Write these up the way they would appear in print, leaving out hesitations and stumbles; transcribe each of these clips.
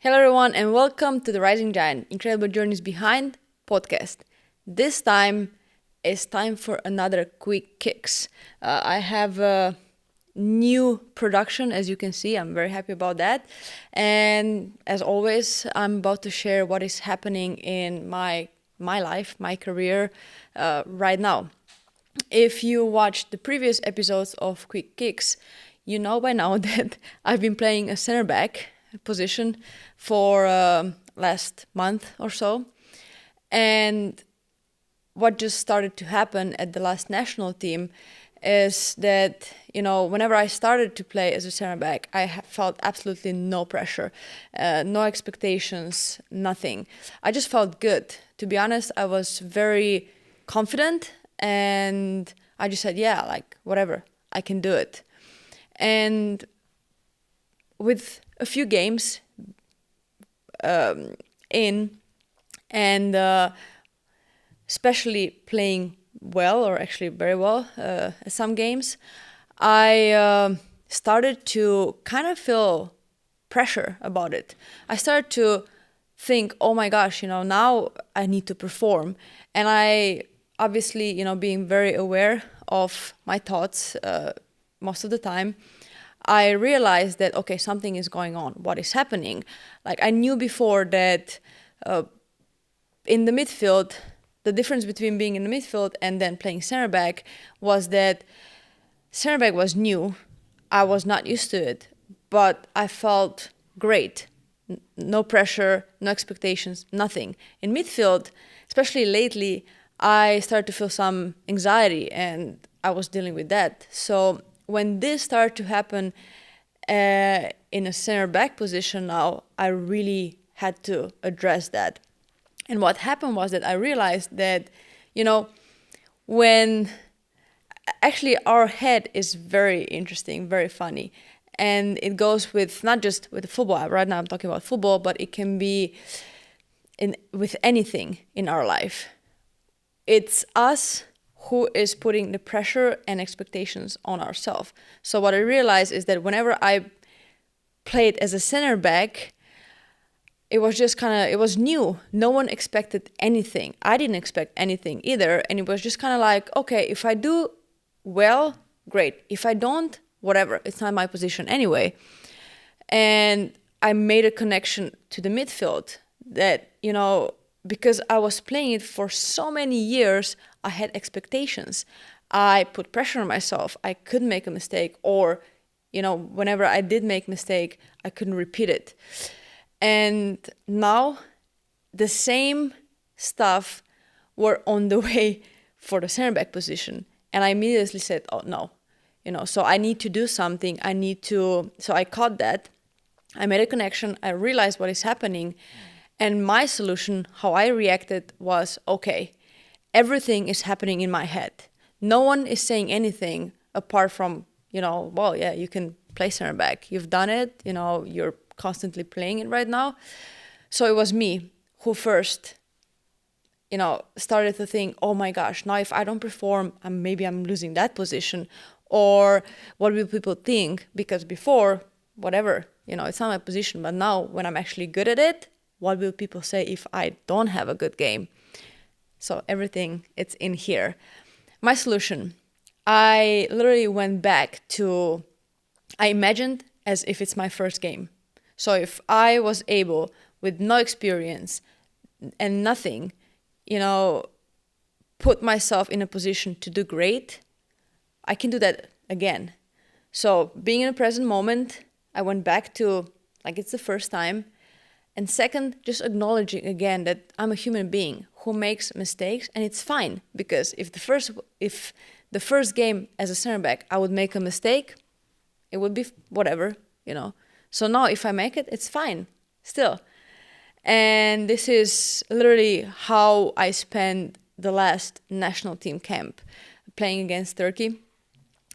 Hello, everyone, and welcome to the Rising Giant Incredible Journeys Behind podcast. This time is time for another quick kicks. I have a new production, as you can see. I'm very happy about that. And as always, I'm about to share what is happening in my life, my career right now. If you watched the previous episodes of Quick Kicks, you know by now that I've been playing a center back position for last month or so. And what just started to happen at the last national team is that, whenever I started to play as a center back, I felt absolutely no pressure, no expectations, nothing. I just felt good. To be honest, I was very confident and I just said, yeah, like whatever, I can do it. And with a few games in and especially playing well, or actually very well at some games, I started to kind of feel pressure about it. I started to think, oh my gosh, now I need to perform. And I obviously, being very aware of my thoughts most of the time, I realized that, okay, something is going on. What is happening? Like, I knew before that in the midfield, the difference between being in the midfield and then playing center back was that center back was new. I was not used to it, but I felt great. No pressure, no expectations, nothing. In midfield, especially lately, I started to feel some anxiety and I was dealing with that. So when this started to happen in a center back position now, I really had to address that. And what happened was that I realized that, when actually our head is very interesting, very funny. And it goes with not just with football. Right now I'm talking about football, but it can be with anything in our life. It's us who is putting the pressure and expectations on ourselves. So what I realized is that whenever I played as a center back, it was just it was new. No one expected anything. I didn't expect anything either. And it was just kind of like, okay, if I do well, great. If I don't, whatever. It's not my position anyway. And I made a connection to the midfield that, because I was playing it for so many years, I had expectations. I put pressure on myself. I couldn't make a mistake, or, whenever I did make a mistake, I couldn't repeat it. And now the same stuff were on the way for the center back position. And I immediately said, oh no, so I need to do something. So I caught that. I made a connection. I realized what is happening. And my solution, how I reacted, was, okay, everything is happening in my head. No one is saying anything apart from, well, yeah, you can play center back. You've done it, you're constantly playing it right now. So it was me who first, started to think, oh my gosh, now if I don't perform, maybe I'm losing that position. Or what will people think? Because before, whatever, it's not my position. But now when I'm actually good at it, what will people say if I don't have a good game? So everything, it's in here. My solution, I literally went back to, I imagined as if it's my first game. So if I was able, with no experience and nothing, put myself in a position to do great, I can do that again. So being in the present moment, I went back to like it's the first time. And second, just acknowledging again that I'm a human being who makes mistakes, and it's fine, because if the first game as a center back I would make a mistake, it would be whatever, So now if I make it, it's fine still. And this is literally how I spent the last national team camp playing against Turkey.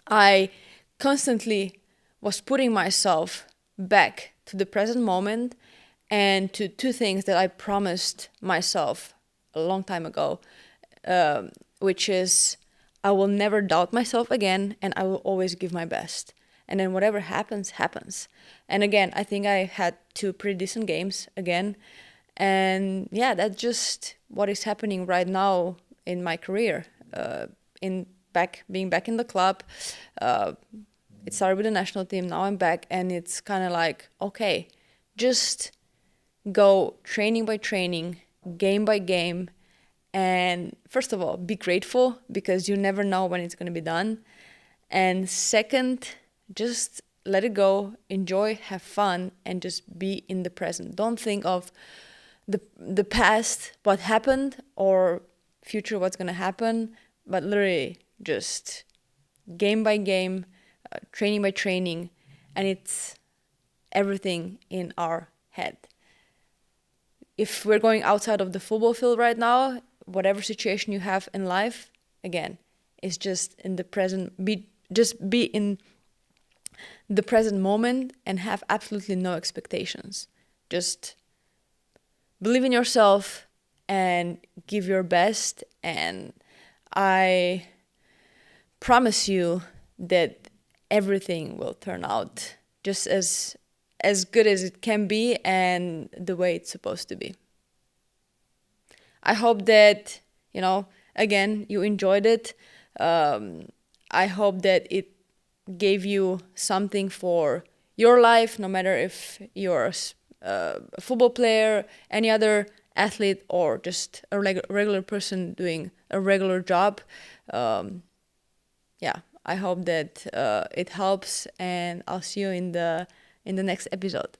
I constantly was putting myself back to the present moment and to two things that I promised myself a long time ago, which is I will never doubt myself again and I will always give my best. and then whatever happens, happens. And again, I think I had 2 pretty decent games again. And yeah, that's just what is happening right now in my career. Being back in the club, it started with the national team. Now I'm back, and it's kind of like, okay, just go training by training, game by game, and first of all, be grateful because you never know when it's going to be done. And second, just let it go, enjoy, have fun, and just be in the present. Don't think of the past, what happened, or future, what's going to happen, but literally just game by game, training by training, and it's everything in our head. If we're going outside of the football field right now, whatever situation you have in life, again, it's just in the present. Be in the present moment and have absolutely no expectations. Just believe in yourself and give your best, and I promise you that everything will turn out just as good as it can be and the way it's supposed to be. I hope that, again, you enjoyed it. I hope that it gave you something for your life, no matter if you're a football player, any other athlete, or just a regular person doing a regular job. I hope that it helps, and I'll see you in the next episode.